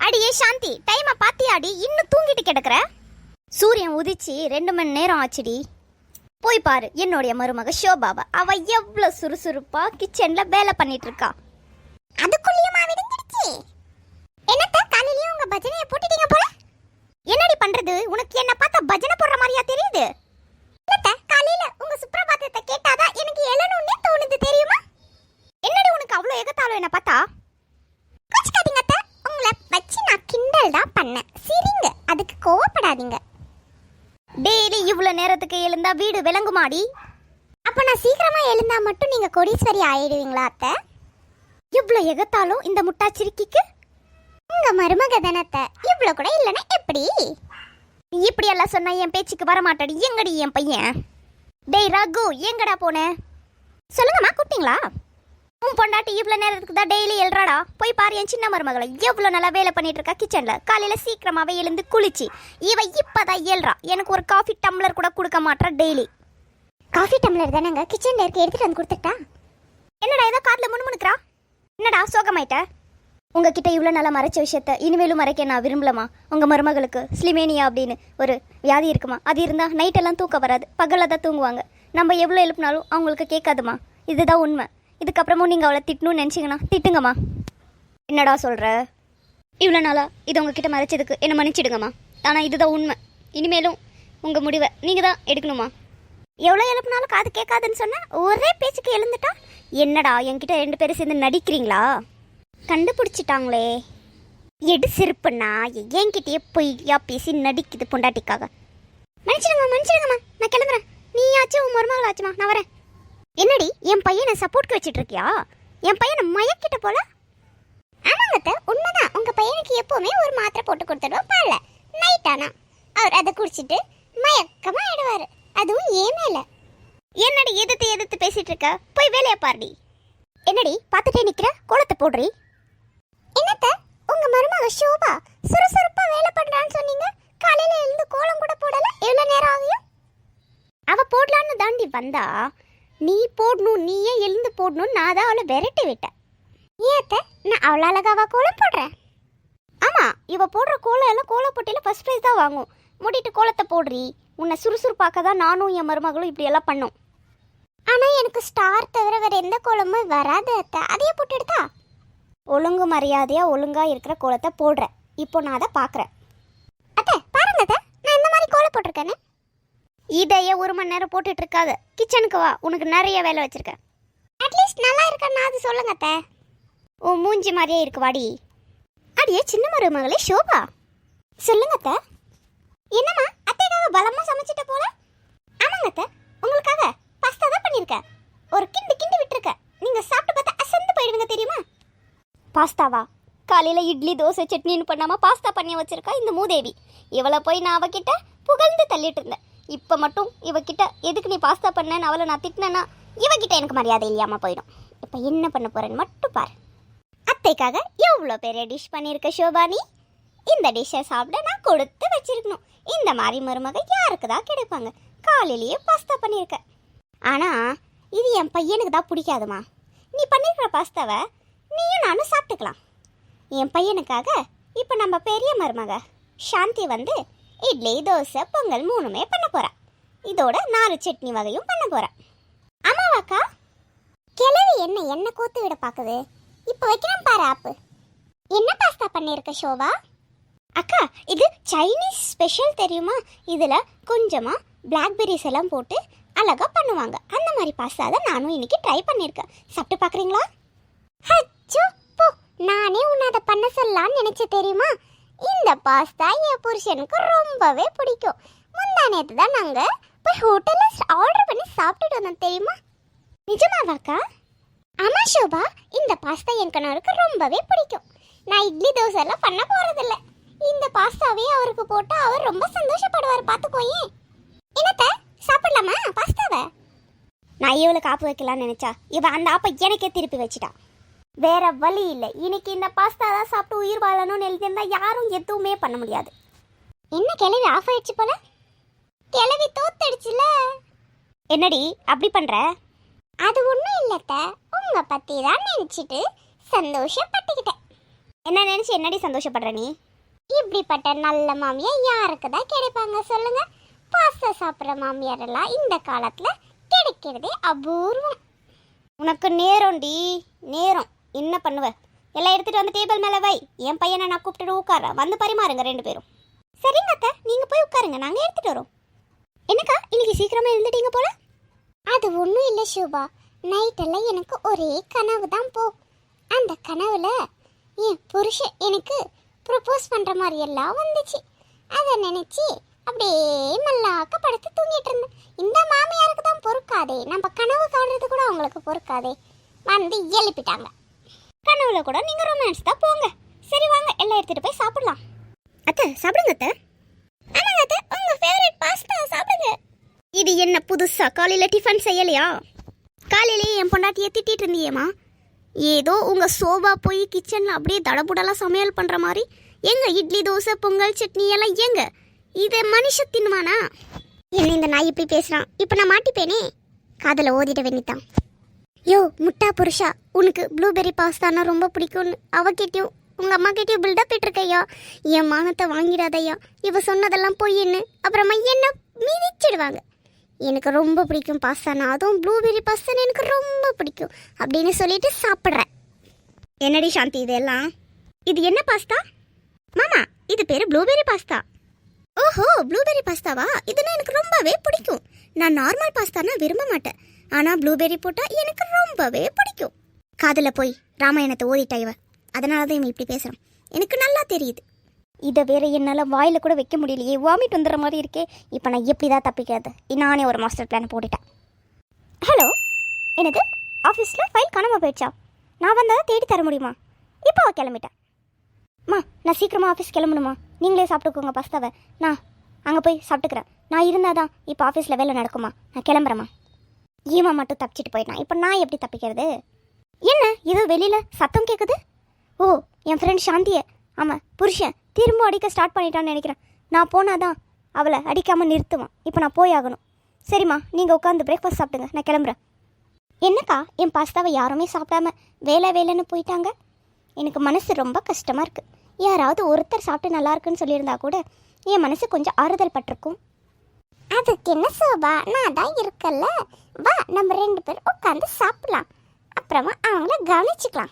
அடியே சாந்தி, டைமை பாத்தியாடி? இன்னும் தூங்கிட்டு கிடக்குற? சூரியன் உதிச்சு 2 மணி நேரம் ஆச்சுடி. போய் பாரு என்னுடைய மருமக ஷோபாவை. அவ எவ்வளவு சுறுசுறுப்பா கிச்சன்ல வேலை பண்ணிட்டு இருக்கா. அதுக்குள்ளேயுமா விடுஞ்சிடுச்சு? என்னத்த காலையிலயும் உங்க பஜனையை போட்டுட்டீங்க போல? என்னடி பண்றது? உனக்கு என்ன பார்த்தா பஜனை போடுற மாதிரியா தெரியுது? இல்லத்த, காலையில உங்க சுப்ரபாதத்தை கேட்டாதான் எனக்கு எழணும்னே தோணுது தெரியுமா? என்னடி உனக்கு அவ்வளவு எகத்தாலும் என்ன பார்த்தா? கோச்சுக்காதீங்க அத்தை, உங்களை வச்சு நான் கிண்டல் தான் பண்ணேன். சிரிங்க, அதுக்கு கோவப்படாதீங்க. டெய்லி இவ்வளவு நேரத்துக்கு எழுந்தா வீடு விளங்குமாடி? அப்ப நான் சீக்கிரமா எழுந்தா மட்டும் நீங்க கோடீஸ்வரி ஆயிடுவீங்களா அத்தை? இவ்வளவு எகத்தாலும் இந்த முட்டாச்சிரிக்கிக்கு உங்க மருமக தானத்தை, இவ்வளவு கூட இல்லைன்னா எப்படி? இப்படி எல்லாம் சொன்னா என் பேச்சுக்கு வரமாட்டாடி. எங்கடி என் பையன்? டேய் ரகு, எங்கடா போன? சொல்லுங்கம்மா, கூப்பிட்டீங்களா? உன் பொண்டாட்டி இவ்வளவு நேரத்துக்கு தான் டெய்லி எழுறாடா. போய் பாரு என் சின்ன மருமகளை எவ்வளவு நல்லா வேலை பண்ணிட்டு இருக்கா கிச்சன்ல. காலையில சீக்கிரமாவே எழுந்து குளிச்சு இவ இப்பதான் எழுறா. எனக்கு ஒரு காஃபி டம்ளர் கூட கொடுக்க மாட்டா டெய்லி. காஃபி டம்ளர் தானங்க கிச்சன்ல இருக்க, எடுத்துட்டு வந்து கொடுத்துட்டா. என்னடா ஏதோ காதுல முணுமுணுக்குறா? என்னடா சோகமாயிட்ட? உங்ககிட்ட இவ்வளோ நல்லா மறைச்ச விஷயத்த இனிமேலும் மறைக்க நான் விரும்பலமா. உங்கள் மருமகளுக்கு ஸ்லிமேனியா அப்படின்னு ஒரு வியாதி இருக்குமா. அது இருந்தால் நைட்டெல்லாம் தூக்கம் வராது, பகலில் தான் தூங்குவாங்க. நம்ம எவ்வளோ எழுப்பினாலும் அவங்களுக்கு கேட்காதுமா. இதுதான் உண்மை. இதுக்கப்புறமும் நீங்கள் அவளை திட்டணும்னு நினச்சிங்கன்னா திட்டுங்கம்மா. என்னடா சொல்கிற? இவ்வளோ நாளா இது உங்ககிட்ட மறைச்சதுக்கு என்னை மன்னிச்சிடுங்கம்மா. ஆனால் இதுதான் உண்மை. இனிமேலும் உங்கள் முடிவை நீங்கள் தான் எடுக்கணுமா. எவ்வளோ எழுப்பினாலும் காது கேட்காதுன்னு சொன்னால் ஒரே பேச்சுக்கு எழுந்துட்டா என்னடா? என்கிட்ட 2 பேரும் சேர்ந்து நடிக்கிறீங்களா? கண்டுபிடிச்சிட்டாங்களே. எடு செருப்புண்ணா, என்கிட்டயே பொய்யா பேசி நடிக்குது பொண்டாட்டிக்காக. மன்னிச்சிடுங்கம்மா, நான் கிளம்புறேன். நீயாச்சும் உன் மருமகளாச்சுமா, நான் வரேன். என்னடி என் பையனை சப்போர்ட்க்கு வச்சுட்டு இருக்கியா? என் பையனை மயக்கிட்ட போல. ஆமாங்கத்த, உண்மைதான். உங்க பையனுக்கு எப்பவுமே ஒரு மாத்திரை போட்டு கொடுத்துடுவோம் பால்ல. நைட் ஆனா அவர் அதை குடிச்சிட்டு மயக்கமா ஆயிடுவாரு. அதுவும் ஏன் மேல. என்னடி எதிர்த்து பேசிட்டு இருக்க? போய் வேலையை பாருடி. என்னடி பார்த்துட்டே நிக்கிற? கோலத்தை போடுறி. என்னத்த, உங்க மருமக ஷோபா சுறுசுறுப்பா வேலை பண்றான்னு சொன்னீங்க. காலையில எழுந்து கோலம் கூட போடல. எவ்வளவு நேரம் ஆகும்? அவ போடலான்னு தாண்டி வந்தா, நீ போடணும், நீயே எழுந்து போடணும். நான் தான் அவளை விரட்டி விட்டேன். ஏத்த, நான் அவ்வளோ அழகாவா கோலம் போடுறேன்? ஆமா, இவ போடுற கோலம் எல்லாம் கோலம் போட்டியில ஃபர்ஸ்ட் ப்ரைஸ் தான் வாங்கும். மூடிட்டு கோலத்தை போடுறி. உன்னை சுறுசுறுப்பாக்க தான் நானும் என் மருமகளும் இப்படி எல்லாம் பண்ணோம். ஆனா எனக்கு ஸ்டார் தவிர வேற எந்த கோலமும் வராது அத்தை. அதையே போட்டு எடுத்தா? ஒழுங்கு மரியாதையா ஒழுங்கா இருக்கிற கோலத்தை போடுறேன். இப்போ நான் அதை பாக்குறேன். அத்தை பாருங்க அத்தை, நான் இந்த மாதிரி கோலம் போட்டிருக்கேன்னு. இதையே 1 மணி நேரம் போட்டுட்டு இருக்காது. கிச்சனுக்கு வா, உனக்கு நிறைய வேலை வச்சிருக்கேன். அட்லீஸ்ட் நல்லா இருக்கேன்னா அது சொல்லுங்க அத்தை. உன் மூஞ்சி மாதிரியே இருக்கு வாடி. அடியே சின்ன மருமகளே ஷோபா, சொல்லுங்க அத்தை. என்னம்மா அத்தைக்காக பலமா சமைச்சிட்ட போல? ஆமாங்க அத்தை, உங்களுக்காக பாஸ்தா தான் பண்ணிருக்கேன். ஒரு கிண்டு விட்டுருக்க. நீங்க சாப்பிட்டு பார்த்தா அசந்து போயிடுவீங்க தெரியுமா? பாஸ்தாவா? காலையில இட்லி தோசை சட்னின்னு பண்ணாம பாஸ்தா பண்ணி வச்சிருக்கா இந்த மூதேவி. இவளை போய் நான் அவகிட்ட புகழ்ந்து தள்ளிட்டு இருந்தேன். இப்ப மட்டும் இவகிட்ட எதுக்கு நீ பாஸ்தா பண்ணேன்னு அவளை நான் திட்டினேன்னா இவகிட்ட எனக்கு மரியாதை இல்லையாம போயிடும். இப்ப என்ன பண்ண போறேன்னு மட்டும் பாரு. அத்தைக்காக எவ்வளோ பெரிய டிஷ் பண்ணியிருக்க ஷோபானி. இந்த டிஷ்ஷை சாப்பிட நான் கொடுத்து வச்சிருக்கணும். இந்த மாதிரி மருமக யாருக்கு தான் கிடைப்பாங்க? காலையிலேயே பாஸ்தா பண்ணியிருக்க. ஆனா இது என் பையனுக்கு தான் பிடிக்காதுமா. நீ பண்ணிருக்கிற பாஸ்தாவை நீயும் நானும் சாப்பிட்டுக்கலாம். என் பையனுக்காக இப்போ நம்ம பெரிய மருமக சாந்தி வந்து இட்லி தோசை பொங்கல் 3மே பண்ண போறா. இதோட 4 சட்னி வகையும் பண்ண போறா. ஆமாவாக்கா? கிளவி என்ன கோத்து விட பாக்குது. இப்போ வைக்கிறேன் பாரு ஆப்பு. என்ன பாஸ்தா பண்ணிருக்க ஷோபா? அக்கா இது சைனீஸ் ஸ்பெஷல் தெரியுமா? இதுல கொஞ்சமா பிளாக்பெரிஸ் எல்லாம் போட்டு அழகா பண்ணுவாங்க. அந்த மாதிரி பாஸ்தா தான் நானும் இன்னைக்கு ட்ரை பண்ணியிருக்கேன். சாப்பிட்டு பார்க்குறீங்களா? அச்சோ போ, நானே உன்னை அதை பண்ண சொல்லலான்னு நினைச்சேன் தெரியுமா? இந்த பாஸ்தா என் புருஷனுக்கு ரொம்பவே பிடிக்கும். முந்தா நேற்று தான் நாங்கள் போய் ஹோட்டலில் ஆர்டர் பண்ணி சாப்பிட்டுட்டு வந்தோம் தெரியுமா? நிஜமாவாக்கா? ஆமாம் ஷோபா, இந்த பாஸ்தா என் கணவருக்கு ரொம்பவே பிடிக்கும். நான் இட்லி தோசை எல்லாம் பண்ண போகிறதில்ல. இந்த பாஸ்தாவே அவருக்கு போட்டால் அவர் ரொம்ப சந்தோஷப்படுவார். பார்த்துக்கோயே. என்னத்த சாப்பிடலாமா பாஸ்தாவை? நான் இவளுக்கு ஆப்பு வைக்கலாம்னு நினைச்சா இவ அந்த ஆப்பை எனக்கே திருப்பி வச்சிட்டா. வேற வழி இல்லை. இன்னைக்கு இந்த பாஸ்தா தான் சாப்பிட்டு உயிர் வாழணும்னு எழுதியிருந்தா யாரும் எதுவுமே பண்ண முடியாது. என்ன கிளவி ஆஃப் ஆயிடுச்சு போல? கிளவி தோத்தடிச்சுல. என்னடி அப்படி பண்ற? அது ஒன்றும் இல்லத்த, உங்க பத்தி தான் நினைச்சிட்டு சந்தோஷப்பட்டுக்கிட்டேன். என்ன நினைச்சு என்னடி சந்தோஷப்படுற நீ? இப்படிப்பட்ட நல்ல மாமியார் யாருக்கு தான் கிடைப்பாங்க சொல்லுங்க? பாஸ்தா சாப்பிட்ற மாமியார் எல்லாம் இந்த காலத்துல கிடைக்கிறதே அபூர்வம். உனக்கு நேரம்டி, நேரம். என்ன பண்ணுவ? எல்லாம் எடுத்துட்டு வந்து டேபிள் மேலே வை. என் பையனை நான் கூப்பிட்டு உட்கார வந்து பரிமாறுங்க 2 பேரும். சரிங்க அத்தை, நீங்க போய் உட்காருங்க, நாங்க எடுத்துட்டு வரோம். என்னக்கா இன்னைக்கு சீக்கிரமா எழுந்துட்டீங்க போல? அது ஒன்றும் இல்லை ஷோபா, நைட்டெல்லாம் எனக்கு ஒரே கனவு தான் போ. அந்த கனவுல என் புருஷன் எனக்கு ப்ரப்போஸ் பண்ணுற மாதிரி எல்லாம் வந்துச்சு. அதை நினச்சி அப்படியே மல்லாக்க படுத்து தூங்கிட்டு இருந்தேன். இந்த மாமியாருக்கு தான் பொறுக்காதே, நம்ம கனவு காணுறது கூட அவங்களுக்கு பொறுக்காதே, வந்து எழுப்பிட்டாங்க. கனவுல கூட நீங்க ரொமான்ஸ் தான் போங்க. சரி வாங்க, எல்லாம் எடுத்துட்டு போய் சாப்பிடலாம். அத்தை சாப்பிடுங்க அத்தை. ஆமாங்க அத்தை, உங்க ஃபேவரட் பாஸ்தா சாப்பிடுங்க. இது என்ன புதுசா காலையில டிஃபன் செய்யலையா? காலையிலேயே என் பொண்டாட்டியை திட்டிட்டு இருந்தியேம்மா. ஏதோ உங்க சோபா போய் கிச்சன்ல அப்படியே தடபுடலாம் சமையல் பண்ற மாதிரி. எங்க இட்லி தோசை பொங்கல் சட்னி எல்லாம் எங்க? இதை மனுஷ தின்னுவானா? என்ன இந்த நாய் இப்படி பேசுறான்? இப்போ நான் மாட்டிப்பேனே. காதல ஓதிட வேண்டித்தான். யோ முட்டா புருஷா, உனக்கு ப்ளூபெர்ரி பாஸ்தானா ரொம்ப பிடிக்கும்னு அவகிட்டயும் உங்க அம்மா கிட்டயும் பில்டப் இட்டிருக்கையா. என் மானத்தை வாங்கிடாதையா. இவ சொன்னதெல்லாம் பொய்ன்னு அப்புறமா என்ன மிதிச்சிடுவாங்க. எனக்கு ரொம்ப பிடிக்கும் பாஸ்தானா, அதுவும் ப்ளூபெர்ரி பாஸ்தானா எனக்கு ரொம்ப பிடிக்கும் அப்படின்னு சொல்லிட்டு சாப்பிட்றேன். என்னடி சாந்தி இதெல்லாம்? இது என்ன பாஸ்தா? மாமா இது பேரு ப்ளூபெர்ரி பாஸ்தா. ஓஹோ, ப்ளூபெர்ரி பாஸ்தாவா? இதுனா எனக்கு ரொம்பவே பிடிக்கும். நான் நார்மல் பாஸ்தானா விரும்ப மாட்டேன், ஆனா ப்ளூபெர்ரி போட்டா எனக்கு ரொம்பவே பிடிக்கும். காதுல போய் ராமாயணத்தை ஓதிட்டா இவ, அதனால தான் இவன் இப்படி பேசுறான். எனக்கு நல்லா தெரியுது. இதை வேற என்னால் வாயில் கூட வைக்க முடியலையே, வாமிட் வந்துடுற மாதிரி இருக்கே. இப்போ நான் எப்படி தான் தப்பிக்கிறது? நானே ஒரு மாஸ்டர் பிளான் போட்டுட்டேன். ஹலோ, எனக்கு ஆஃபீஸில் ஃபைல் காணாமல் போயிடுச்சா? நான் வந்தால் தேடி தர முடியுமா? இப்போ கிளம்பிட்டேன். நான் சீக்கிரமாக ஆஃபீஸ் கிளம்பணுமா? நீங்களே சாப்பிட்டுக்கோங்க பாஸ்தாவை, நான் அங்கே போய் சாப்பிட்டுக்கிறேன். நான் இருந்தால் தான் இப்போ ஆஃபீஸில் வேலை நடக்குமா? நான் கிளம்புறேம்மா. ஈவன் மட்டும் தப்பிச்சிட்டு போயிட்டான், இப்போ நான் எப்படி தப்பிக்கிறது? என்ன இது வெளியில் சத்தம் கேட்குது? ஓ, என் ஃப்ரெண்ட் சாந்தியை, ஆமாம் புருஷன் திரும்ப அடிக்க ஸ்டார்ட் பண்ணிட்டான்னு நினைக்கிறேன். நான் போனாதான் அவளை அடிக்காமல் நிறுத்துவான். இப்போ நான் போய் ஆகணும். சரிம்மா, நீங்கள் உட்காந்து பிரேக்ஃபாஸ்ட் சாப்பிடுங்க, நான் கிளம்புறேன். என்னக்கா என் பாஸ்தாவை யாருமே சாப்பிடாம வேலைன்னு போயிட்டாங்க. எனக்கு மனசு ரொம்ப கஷ்டமாக இருக்குது. யாராவது ஒருத்தர் சாப்பிட்டு நல்லா இருக்குன்னு சொல்லியிருந்தா கூட என் மனசு கொஞ்சம் ஆறுதல் பட்டிருக்கும். அதுக்கு என்ன சோபா, நான் தான் இருக்கல்ல, வா நம்ம 2 பேரும் உட்காந்து சாப்பிடலாம், அப்புறமா அவங்கள கவனிச்சுக்கலாம்.